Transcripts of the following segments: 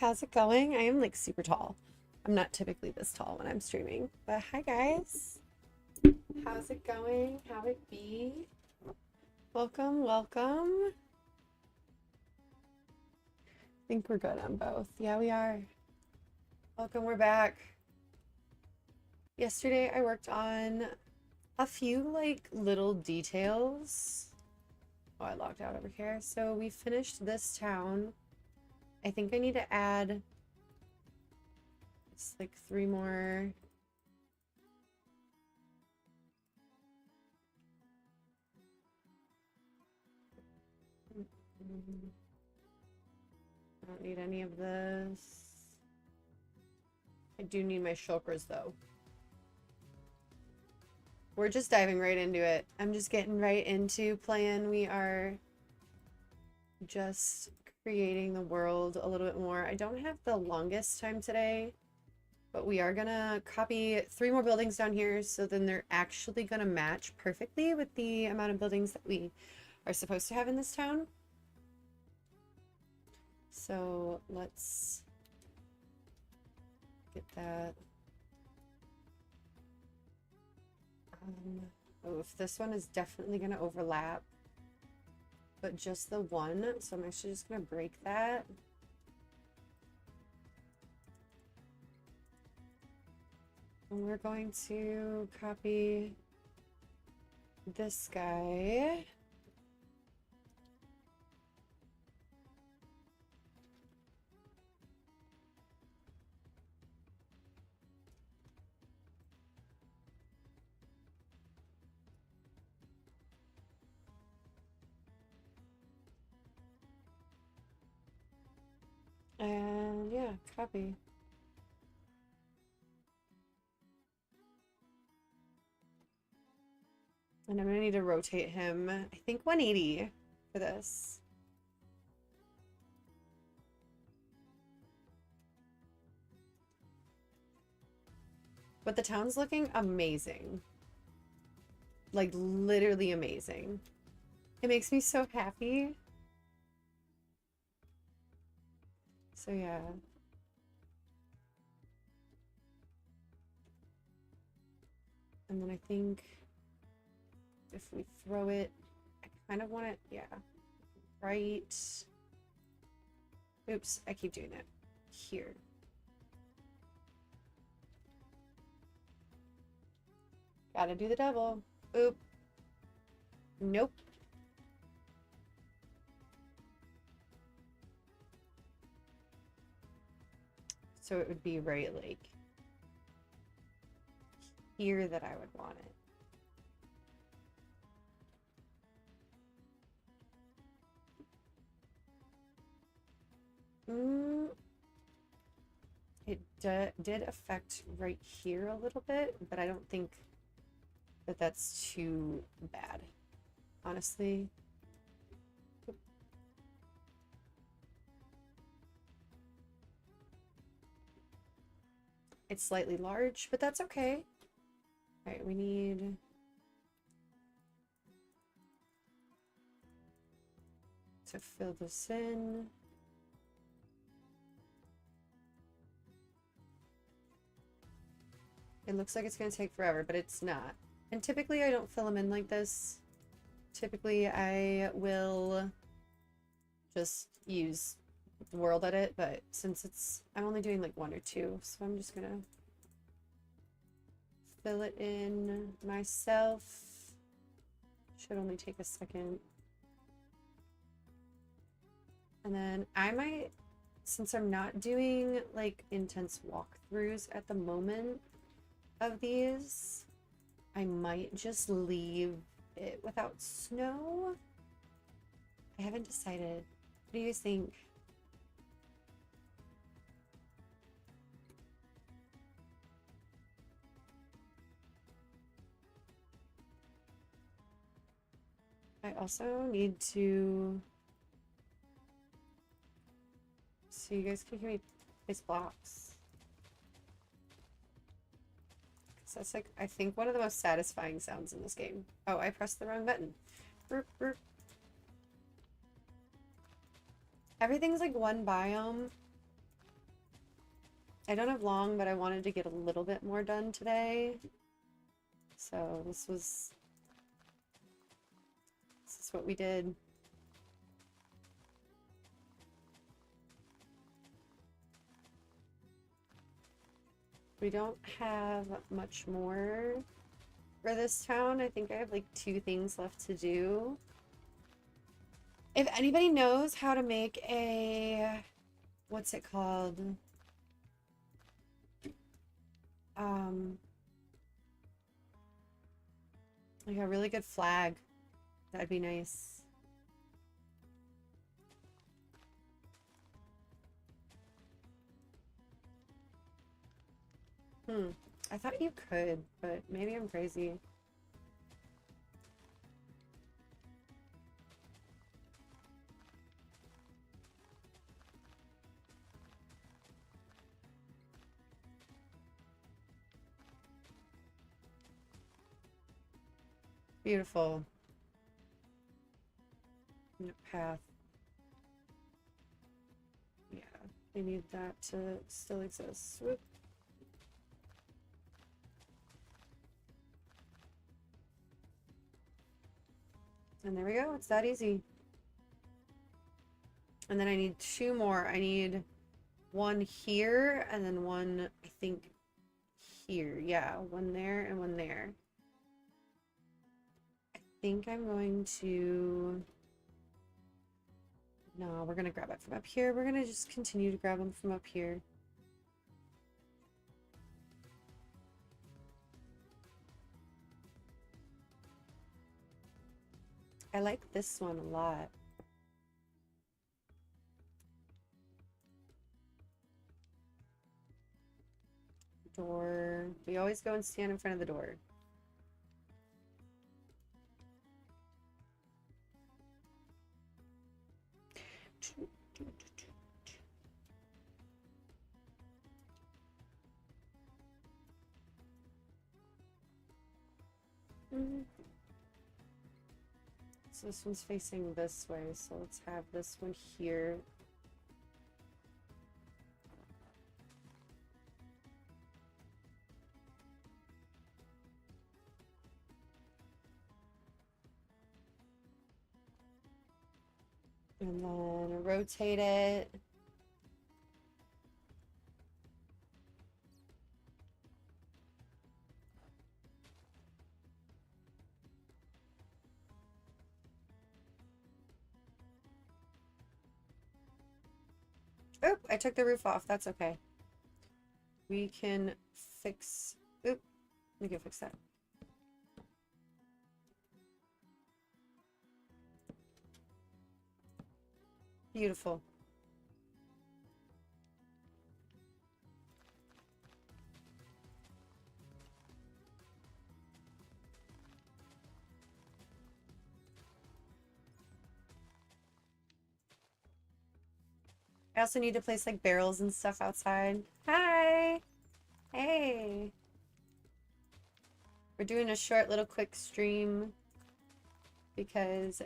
how's it going? I am like super tall. I'm not typically this tall when I'm streaming, but hi guys. How's it going? How it be? Welcome, welcome. I think we're good on both. Yeah, we are. Welcome, we're back. Yesterday I worked on a few like little details. Oh, I logged out over here. So we finished this town. I think I need to add it's like 3 more. I don't need any of this. I do need my shulkers though. We're just diving right into it. I'm just getting right into playing. We are just creating the world a little bit more. I don't have the longest time today, but we are gonna copy 3 more buildings down here, so then they're actually gonna match perfectly with the amount of buildings that we are supposed to have in this town. So let's get that. Oh, if this one is definitely gonna overlap, but just the one, so I'm actually just gonna break that. And we're going to copy this guy. And yeah, copy. And I'm gonna need to rotate him, I think 180 for this. But the town's looking amazing. Like literally amazing. It makes me so happy. So yeah. And then I think if we throw it, I kind of want it, yeah, right. Oops, I keep doing that. Here. Gotta do the double. Oop. Nope. So it would be right like here that I would want it. It did affect right here a little bit, but I don't think that that's too bad, honestly. It's slightly large, but that's okay. All right, we need to fill this in. It looks like it's going to take forever, but it's not. And typically I don't fill them in like this. Typically I will just use the world edit, but since I'm only doing like 1 or 2, so I'm just gonna fill it in myself. Should only take a second. And then I might, since I'm not doing like intense walkthroughs at the moment of these, I might just leave it without snow. I haven't decided. What do you guys think? I also need to, so you guys can hear me place blocks. That's like, I think, one of the most satisfying sounds in this game. Oh, I pressed the wrong button. Burp, burp. Everything's like one biome, I don't have long, but I wanted to get a little bit more done today. So this is what we did. We don't have much more for this town. I think I have like 2 things left to do. If anybody knows how to make a, what's it called? Like a really good flag, that'd be nice. I thought you could, but maybe I'm crazy. Beautiful. Path. Yeah, I need that to still exist. Whoop. And there we go. It's that easy. And then I need 2 more. I need 1 here and then 1, I think, here. Yeah, 1 there and 1 there. I think I'm going to... No, we're going to grab it from up here. We're going to just continue to grab them from up here. I like this one a lot. Door. We always go and stand in front of the door. So this one's facing this way, so let's have this one here. And then rotate it. Oop, I took the roof off. That's okay. We can fix... Oop, we can fix that. Beautiful. I also need to place like barrels and stuff outside. Hi! Hey! We're doing a short little quick stream because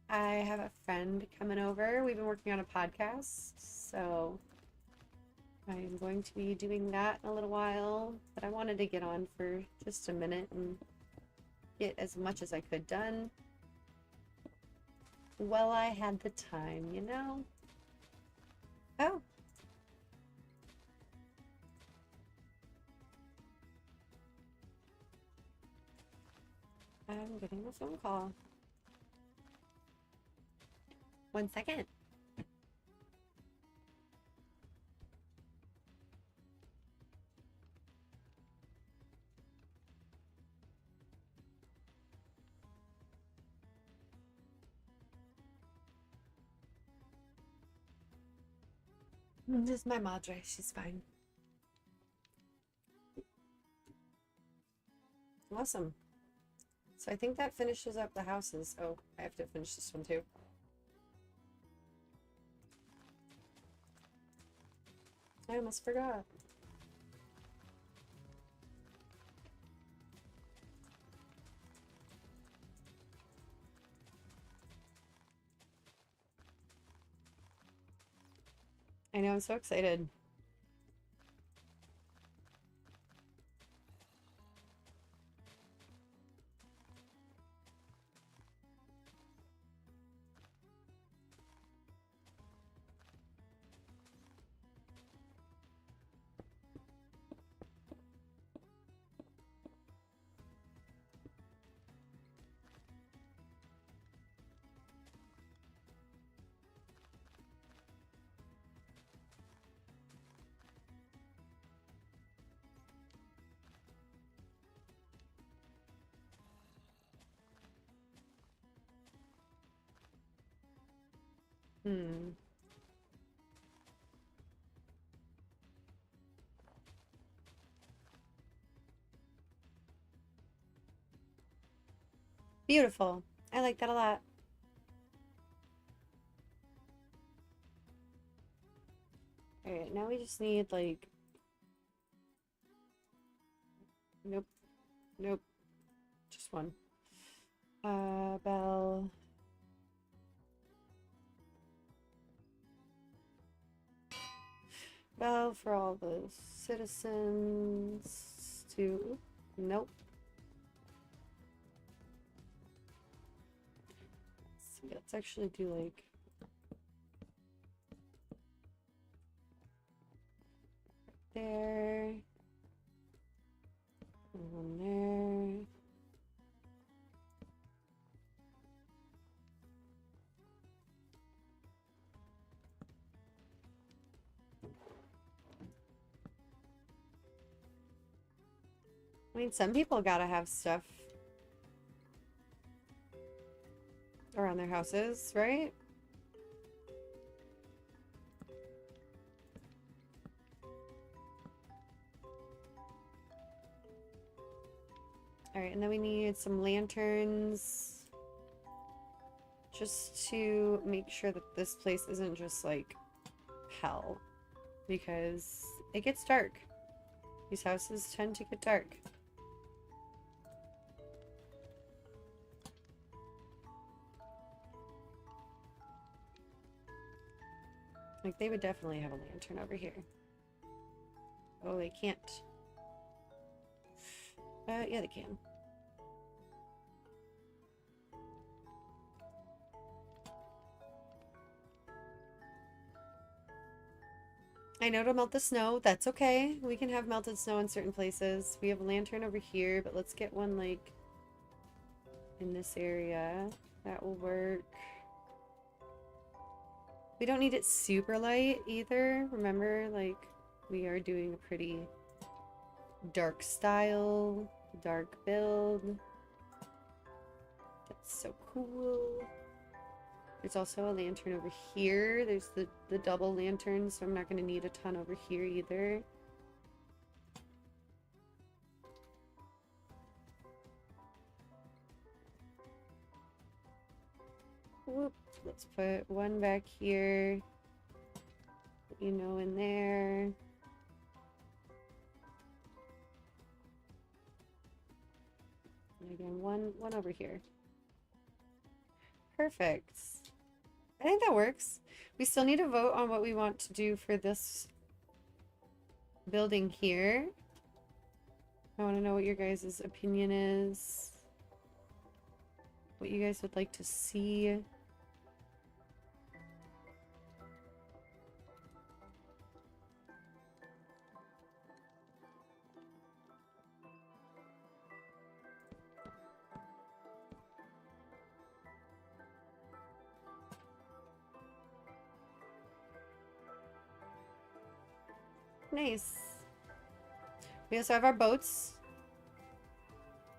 I have a friend coming over. We've been working on a podcast, so I'm going to be doing that in a little while. But I wanted to get on for just a minute and get as much as I could done while I had the time, you know? Oh. I'm getting a phone call. 1 second. This is my madre. She's fine. Awesome. So I think that finishes up the houses. Oh, I have to finish this one too. I almost forgot. I know, I'm so excited. Hmm. Beautiful. I like that a lot. Alright, now we just need like... Nope. Nope. Just one. Bell. Bell for all the citizens to... Nope. Let's actually do like... There. And one there. I mean, some people gotta have stuff around their houses, right? Alright, and then we need some lanterns. Just to make sure that this place isn't just like hell. Because it gets dark. These houses tend to get dark. Like, they would definitely have a lantern over here. Oh, they can't. Yeah, they can. I know to melt the snow. That's okay. We can have melted snow in certain places. We have a lantern over here, but let's get one, like, in this area. That will work. We don't need it super light either. Remember, like, we are doing a pretty dark style, dark build. That's so cool. There's also a lantern over here. There's the double lantern, so I'm not going to need a ton over here either. Whoop. Let's put one back here. You know, in there. And again, one over here. Perfect. I think that works. We still need to vote on what we want to do for this building here. I want to know what your guys' opinion is. What you guys would like to see. Nice. We also have our boats.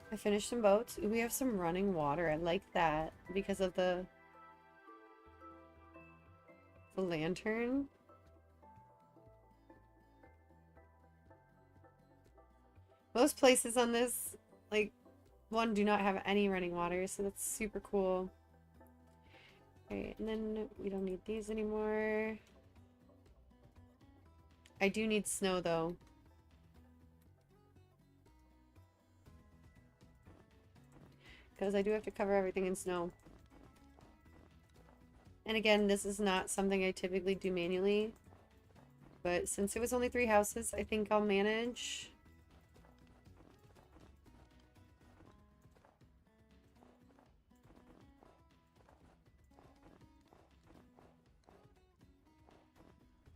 I finished some boats. Ooh, we have some running water. I like that because of the lantern. Most places on this, like, one do not have any running water, so that's super cool. Alright, and then we don't need these anymore. I do need snow, though. Because I do have to cover everything in snow. And again, this is not something I typically do manually. But since it was only 3 houses, I think I'll manage.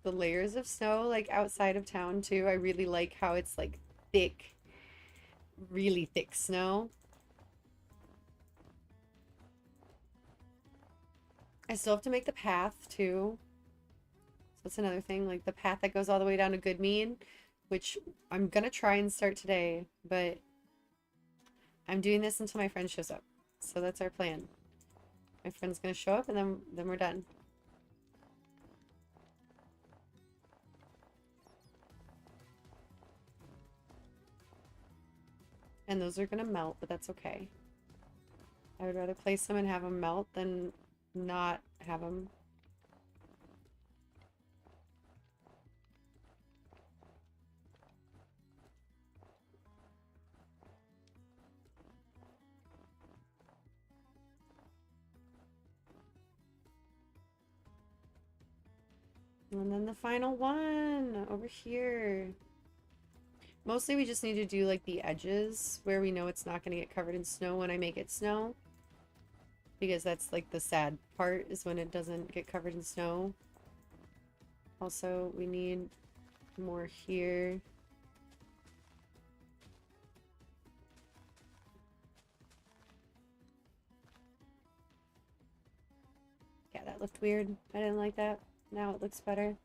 The layers of snow, like, outside of town, too. I really like how it's, like, thick. Really thick snow. I still have to make the path, too. So that's another thing, like the path that goes all the way down to Good Mead, which I'm gonna try and start today, but I'm doing this until my friend shows up. So that's our plan. My friend's gonna show up and then we're done. And those are gonna melt, but that's okay. I would rather place them and have them melt than not have them. And then the final one over here. Mostly we just need to do like the edges where we know it's not going to get covered in snow when I make it snow. Because that's like the sad part, is when it doesn't get covered in snow. Also, we need more here. Yeah, that looked weird. I didn't like that. Now it looks better.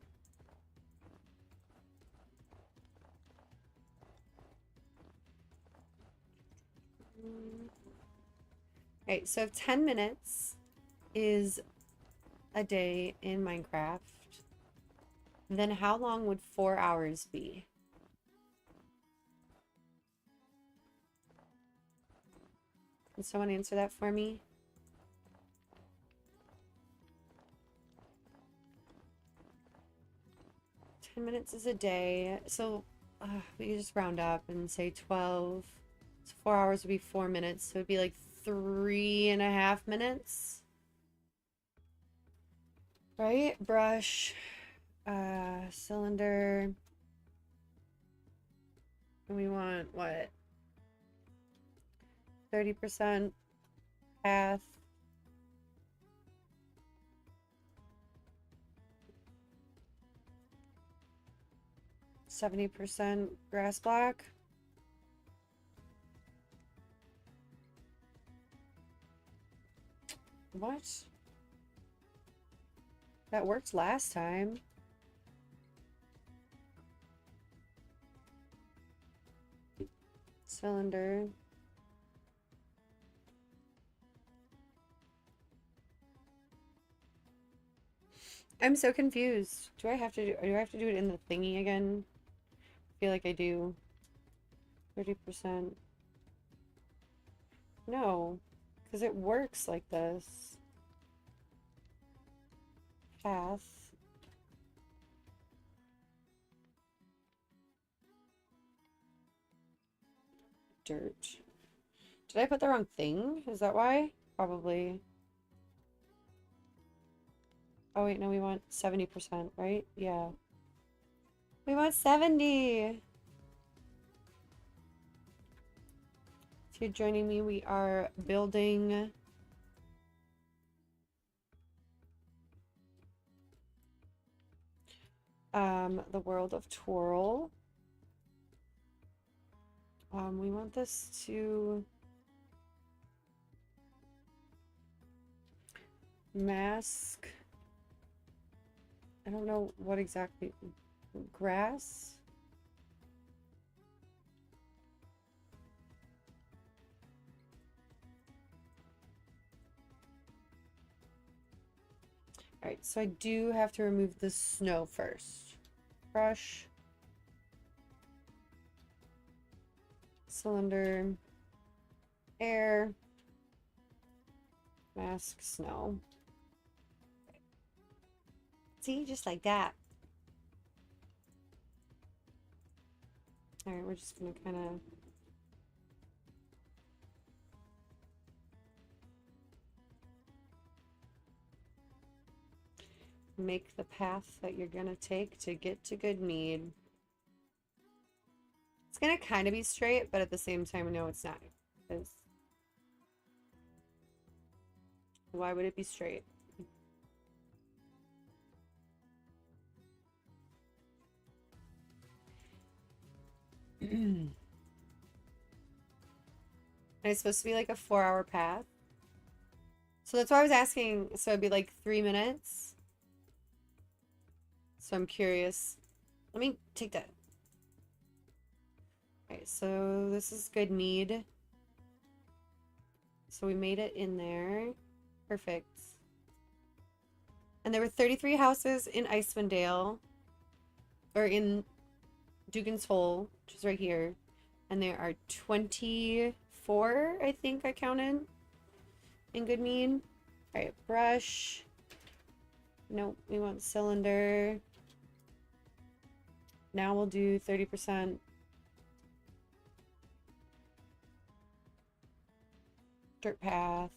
Alright, so if 10 minutes is a day in Minecraft, then how long would 4 hours be? Can someone answer that for me? Minutes is a day, so we can just round up and say 12. So 4 hours would be 4 minutes, so it'd be like 3.5 minutes. Right? Brush, cylinder. And we want what? 30% path. 70% grass block. What? That worked last time. Cylinder. I'm so confused. Do I have to do it in the thingy again? I feel like I do. 30%. No, because it works like this. Path. Dirt. Did I put the wrong thing? Is that why? Probably. Oh wait, no, we want 70%, right? Yeah. We want 70! If you're joining me, we are building the world of Toril. We want this to mask. I don't know what exactly. Grass? Alright, so I do have to remove the snow first. Brush. Cylinder. Air. Mask, snow. See, just like that. Alright, we're just gonna kind of make the path that you're gonna take to get to good Mead. It's gonna kind of be straight, but at the same time, no, it's not. Because why would it be straight? And it's supposed to be like a 4-hour path. So that's why I was asking. So it'd be like 3 minutes. So I'm curious. Let me take that. Okay, so this is good Mead. So we made it in there. Perfect. And there were 33 houses in Icewind Dale. Or in Dugan's Hole, which is right here. And there are 24, I think I counted, in good mead. Alright, brush. Nope, we want cylinder. Now we'll do 30%. Dirt path.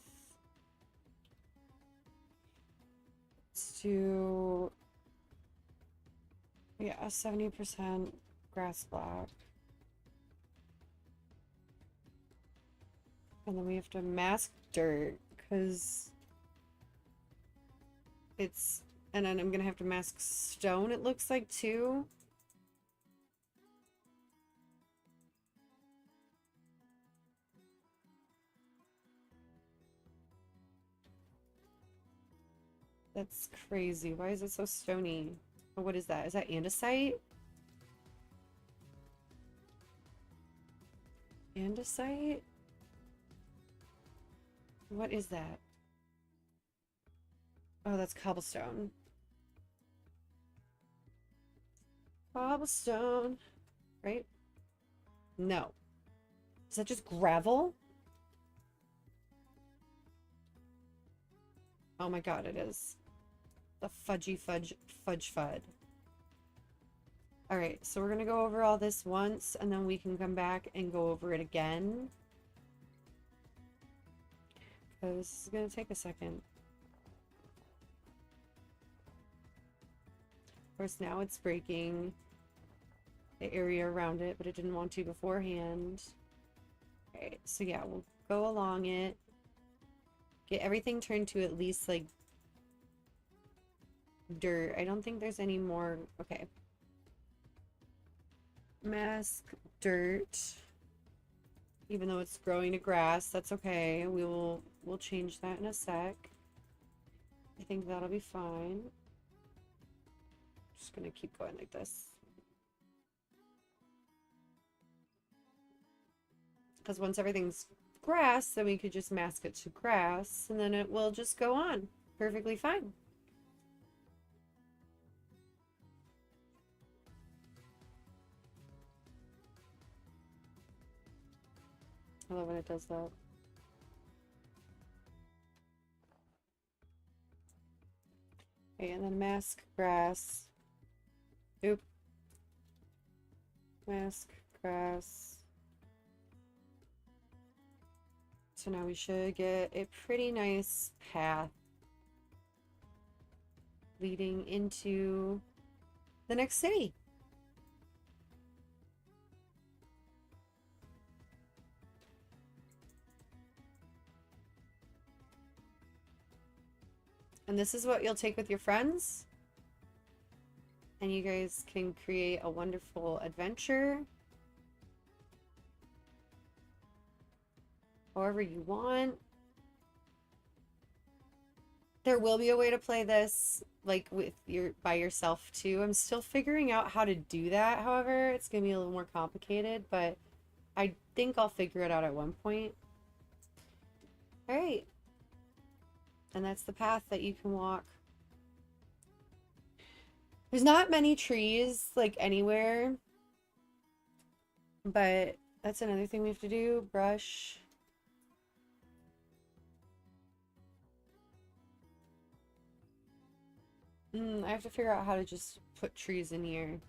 Let's do, yeah, 70% grass block. And then we have to mask dirt because it's, and then I'm gonna have to mask stone, it looks like, too. That's crazy. Why is it so stony? Oh, what is that? Is that andesite? Andesite? What is that? Oh, that's cobblestone. Cobblestone. Right? No. Is that just gravel? Oh my god, it is. The fudgy fudge fud. Alright, so we're gonna go over all this once, and then we can come back and go over it again. Because this is gonna take a second. Of course, now it's breaking the area around it, but it didn't want to beforehand. Alright, so yeah, we'll go along it. Get everything turned to at least, like, dirt. I don't think there's any more. Okay. Mask dirt. Even though it's growing to grass, that's okay. We'll change that in a sec. I think that'll be fine. Just gonna keep going like this. Because once everything's grass, then we could just mask it to grass, and then it will just go on perfectly fine. I love when it does that. Okay, and then mask grass. Oop. Mask grass. So now we should get a pretty nice path leading into the next city. And this is what you'll take with your friends. And you guys can create a wonderful adventure. However you want. There will be a way to play this like by yourself too. I'm still figuring out how to do that. However, it's gonna be a little more complicated, but I think I'll figure it out at one point. All right. And that's the path that you can walk. There's not many trees like anywhere, but that's another thing we have to do. Brush. I have to figure out how to just put trees in here.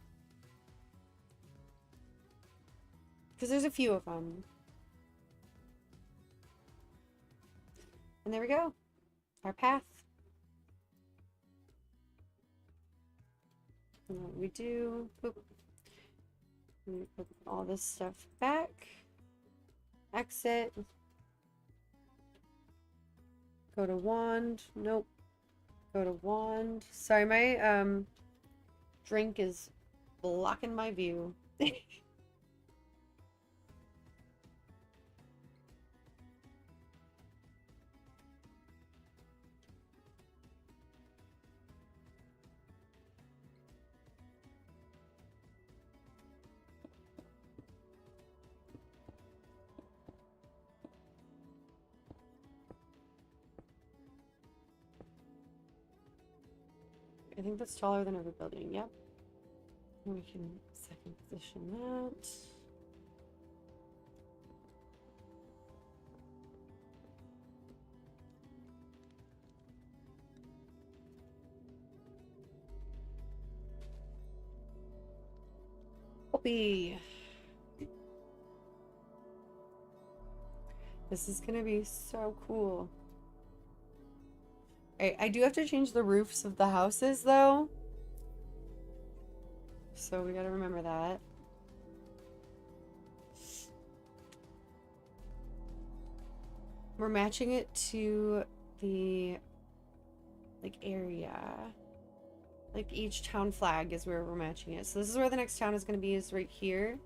Because there's a few of them. And there we go. Our path. And what we do, boop. We put all this stuff back. Exit. Go to wand. Nope. Go to wand. Sorry, my drink is blocking my view. I think that's taller than every building. Yep. We can second position that. Be. This is gonna be so cool. I do have to change the roofs of the houses though. So we gotta remember that. We're matching it to the like area. Like each town flag is where we're matching it. So this is where the next town is gonna be, is right here.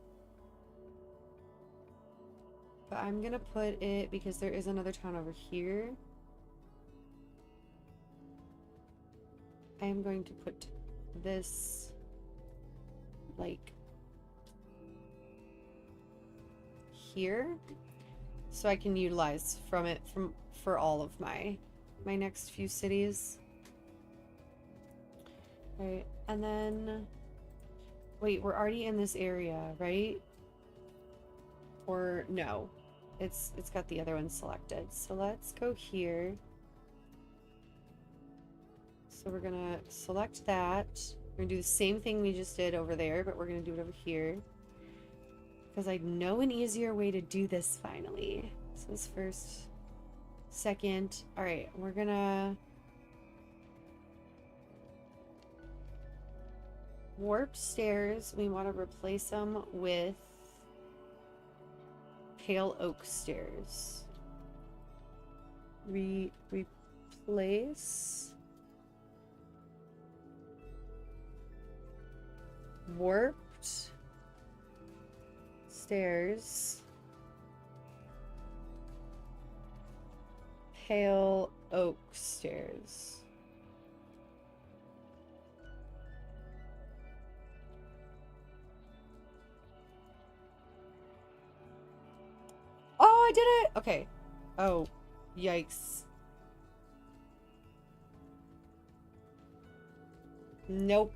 But I'm gonna put it because there is another town over here. I am going to put this like here so I can utilize from it for all of my next few cities. All right, and then wait, we're already in this area, right? Or no, it's got the other one selected. So let's go here. So we're gonna select that. We're gonna do the same thing we just did over there, but we're gonna do it over here. Because I know an easier way to do this finally. So this first, second. Alright, we're gonna warp stairs. We want to replace them with pale oak stairs. Replace warped stairs, pale oak stairs. Oh, I did it! Okay. Oh, yikes. Nope.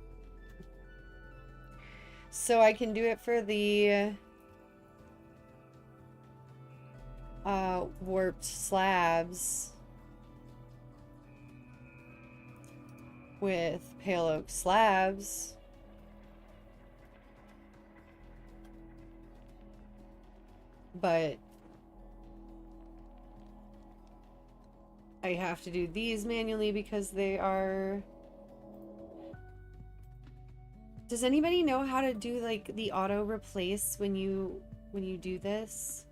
So I can do it for the warped slabs with pale oak slabs. But I have to do these manually because they are... Does anybody know how to do like the auto replace when you do this?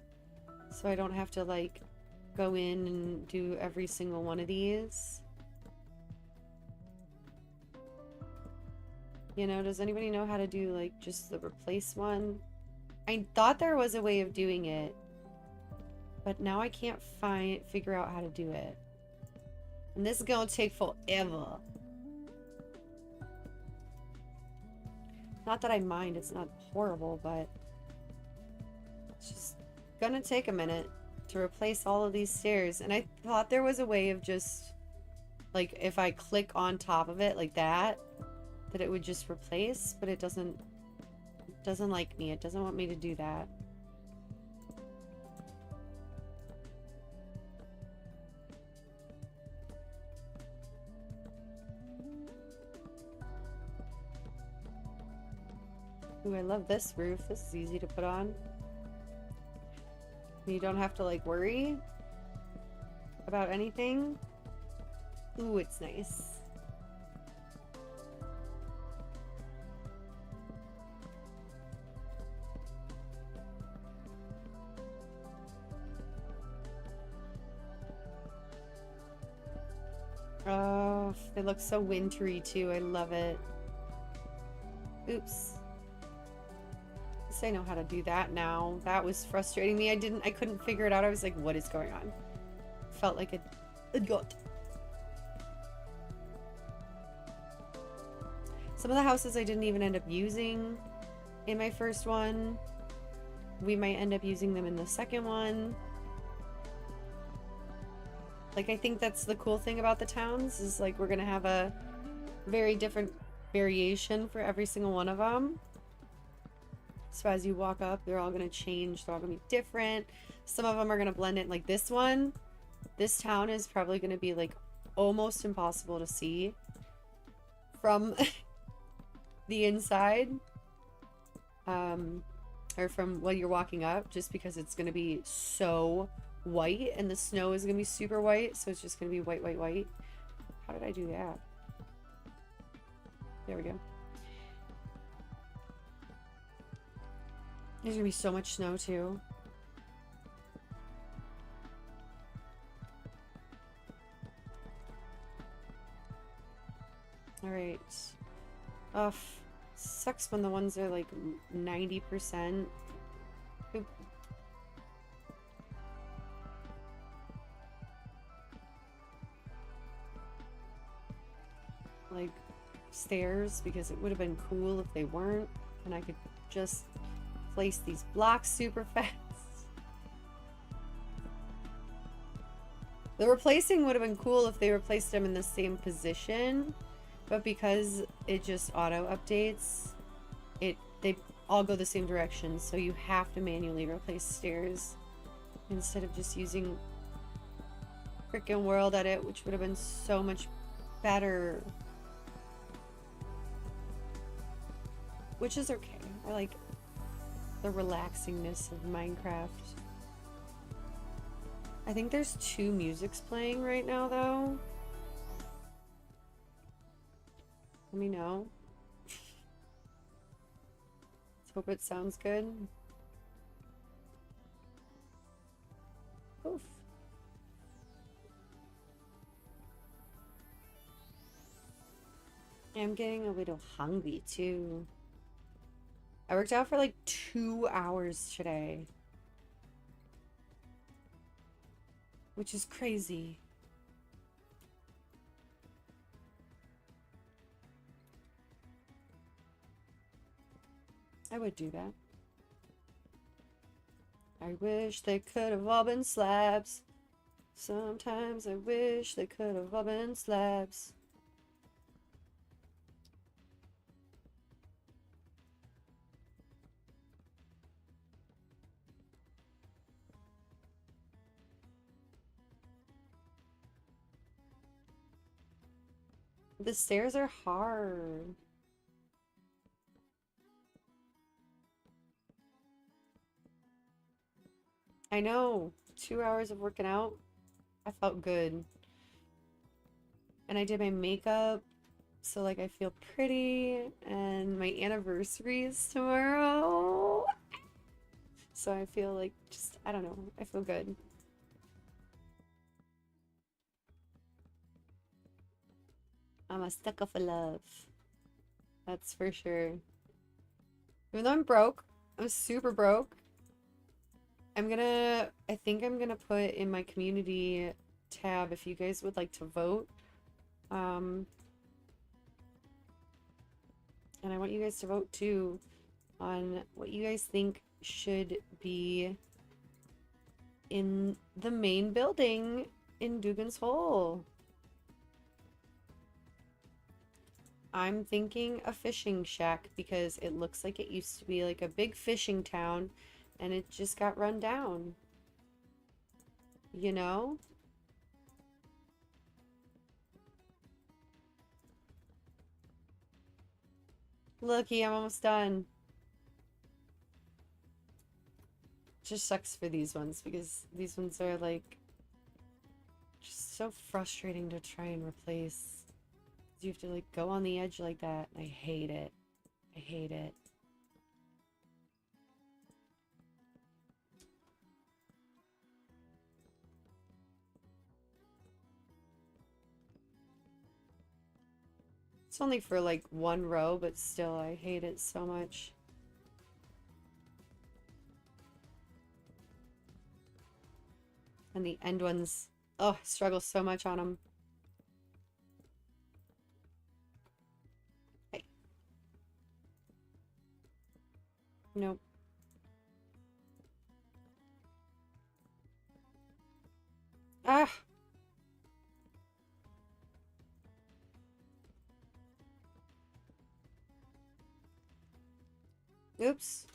So I don't have to like go in and do every single one of these. You know, does anybody know how to do like just the replace one? I thought there was a way of doing it, but now I can't figure out how to do it. And this is gonna take forever. Not that I mind, it's not horrible, but it's just gonna take a minute to replace all of these stairs. And I thought there was a way of just, like, if I click on top of it like that, that it would just replace, but it doesn't like me. It doesn't want me to do that. Ooh, I love this roof. This is easy to put on. You don't have to like worry about anything. Ooh, it's nice. Oh, it looks so wintry too. I love it. Oops. I know how to do that now. That was frustrating me. I couldn't figure it out. I was like, what is going on? Felt like a got. Some of the houses I didn't even end up using in my first one. We might end up using them in the second one. Like, I think that's the cool thing about the towns is like we're gonna have a very different variation for every single one of them. So as you walk up, they're all going to change. They're all going to be different. Some of them are going to blend in. Like this one, this town is probably going to be like almost impossible to see from the inside. or from while you're walking up, just because it's going to be so white and the snow is going to be super white, so it's just going to be white, white, white. How did I do that? There we go. There's going to be so much snow too. Alright. Sucks when the ones are like 90%. Oop. Like stairs, because it would have been cool if they weren't, and I could just place these blocks super fast. The replacing would have been cool if they replaced them in the same position. But because it just auto updates, they all go the same direction, so you have to manually replace stairs instead of just using freaking World Edit, which would have been so much better. Which is okay. I like the relaxingness of Minecraft. I think there's 2 musics playing right now, though. Let me know. Let's hope it sounds good. Oof. I'm getting a little hungry too. I worked out for like 2 hours today, which is crazy. I would do that. I wish they could have all been slabs. Sometimes I wish they could have all been slabs. The stairs are hard. I know. 2 hours of working out. I felt good. And I did my makeup, so like I feel pretty, and my anniversary is tomorrow. So I feel like just, I don't know, I feel good. I'm a sucker for love. That's for sure. Even though I'm broke, I'm super broke. I think I'm gonna put in my community tab if you guys would like to vote. And I want you guys to vote too on what you guys think should be in the main building in Dugan's Hole. I'm thinking a fishing shack because it looks like it used to be like a big fishing town and it just got run down. You know? Looky, I'm almost done. Just sucks for these ones because these ones are like just so frustrating to try and replace. You have to like go on the edge like that. I hate it. I hate it. It's only for like 1 row, but still I hate it so much. And the end ones, oh, struggle so much on them. Hey. Nope. Ah! Oops.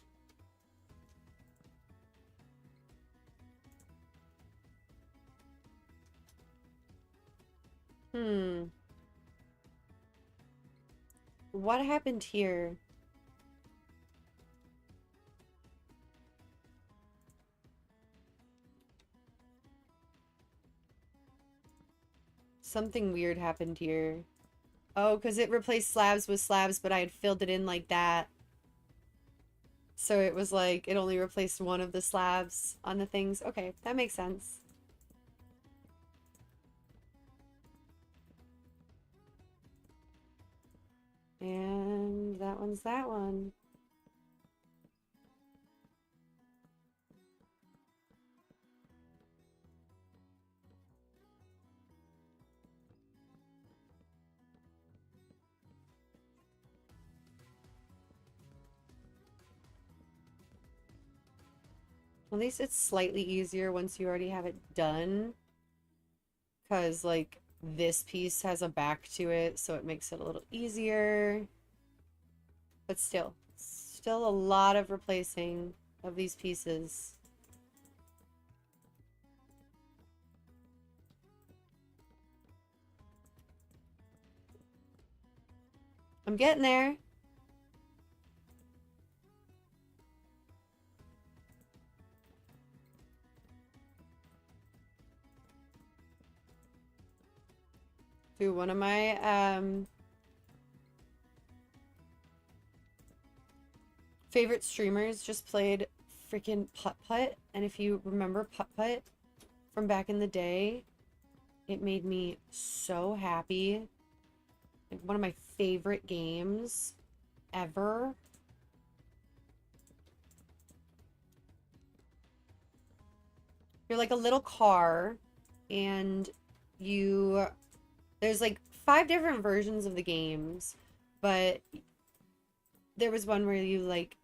What happened here? Something weird happened here. Oh, because it replaced slabs with slabs, but I had filled it in like that. So it was like, it only replaced one of the slabs on the things. Okay, that makes sense. And that one's that one. At least it's slightly easier once you already have it done. Because, like, this piece has a back to it, so it makes it a little easier. But still a lot of replacing of these pieces. I'm getting there. Dude, one of my favorite streamers just played freaking putt-putt, and if you remember putt-putt from back in the day, it made me so happy. Like, one of my favorite games ever. You're like a little car, and there's like 5 different versions of the games, but there was one where you like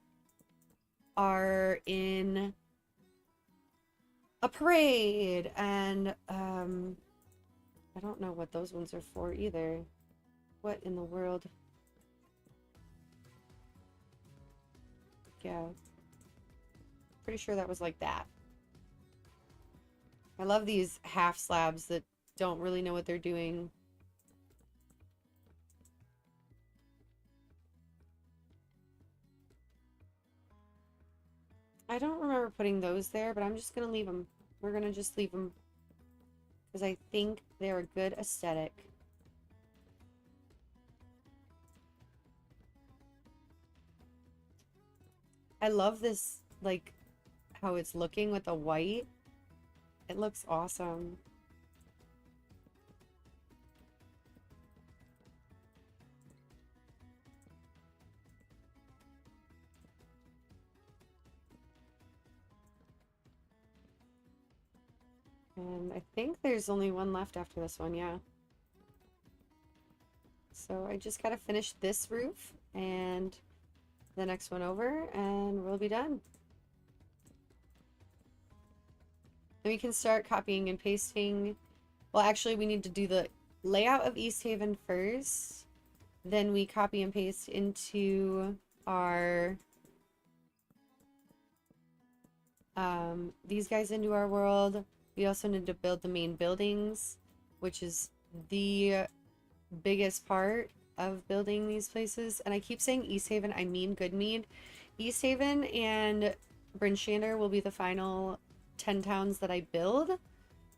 are in a parade, and I don't know what those ones are for either. What in the world? Yeah. Pretty sure that was like that. I love these half slabs that don't really know what they're doing. I don't remember putting those there, but I'm just gonna leave them. We're gonna just leave them because I think they're a good aesthetic. I love this, like, how it's looking with the white. It looks awesome. And I think there's only one left after this one, yeah. So I just gotta finish this roof and the next one over, and we'll be done. Then we can start copying and pasting. Well, actually, we need to do the layout of East Haven first. Then we copy and paste into our these guys into our world. We also need to build the main buildings, which is the biggest part of building these places. And I keep saying East Haven, I mean Goodmead. East Haven and Bryn Shander will be the final 10 towns that I build.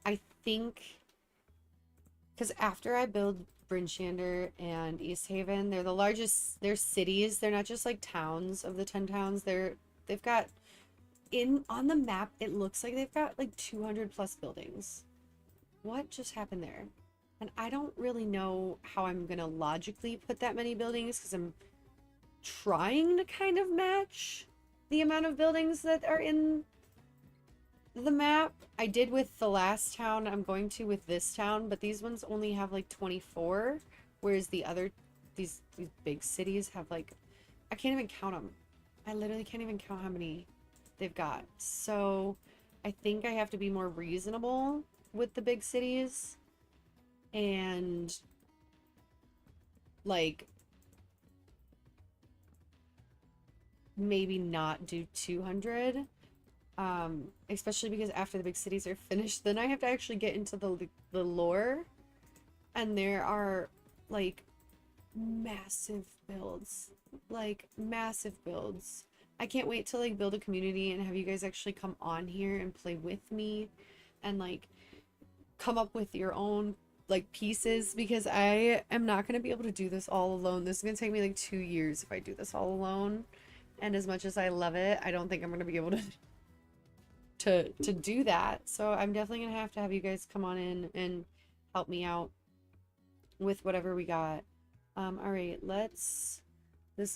I think, because after I build Bryn Shander and East Haven, they're the largest, they're cities. They're not just like towns of the 10 towns. They've got, on the map, it looks like they've got like 200 plus buildings. What just happened there? And I don't really know how I'm gonna logically put that many buildings, because I'm trying to kind of match the amount of buildings that are in the map. I did with the last town, I'm going to with this town, but these ones only have like 24, whereas the other, these big cities have like, I can't even count them. I literally can't even count how many they've got. So I think I have to be more reasonable with the big cities and like maybe not do 200, especially because after the big cities are finished, then I have to actually get into the lore, and there are like massive builds, I can't wait to like build a community and have you guys actually come on here and play with me and like come up with your own like pieces because I am not going to be able to do this all alone. This is going to take me like 2 years if I do this all alone. And as much as I love it, I don't think I'm going to be able to do that. So I'm definitely going to have you guys come on in and help me out with whatever we got. All right, this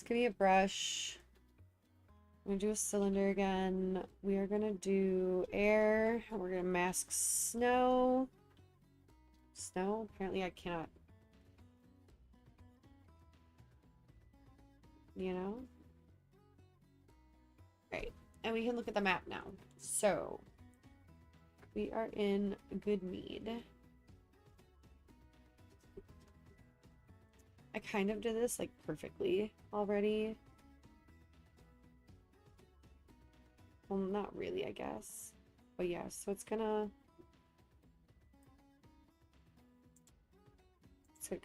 can be a brush. I'm going to do a cylinder again. We are going to do air. And we're going to mask snow. Snow? Apparently I cannot. You know? Right. And we can look at the map now. So, we are in good Mead. I kind of did this like perfectly already. Well, not really, I guess. But yeah, so it's gonna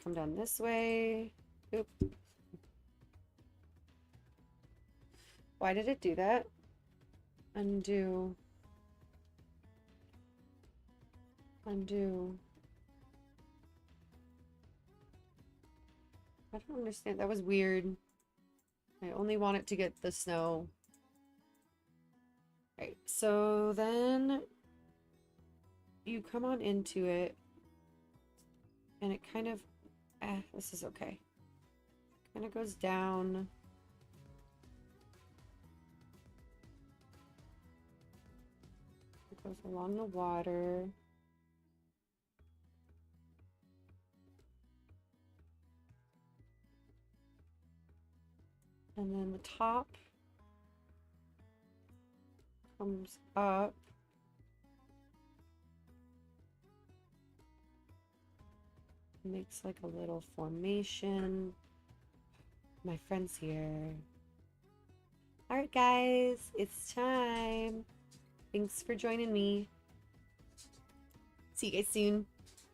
come down this way. Oop. Why did it do that? Undo. Undo. I don't understand. That was weird. I only want it to get the snow. Right, so then you come on into it and it kind of, this is okay. Kind of goes down. It goes along the water. And then the top comes up. Makes like a little formation. My friend's here. Alright guys, it's time. Thanks for joining me. See you guys soon.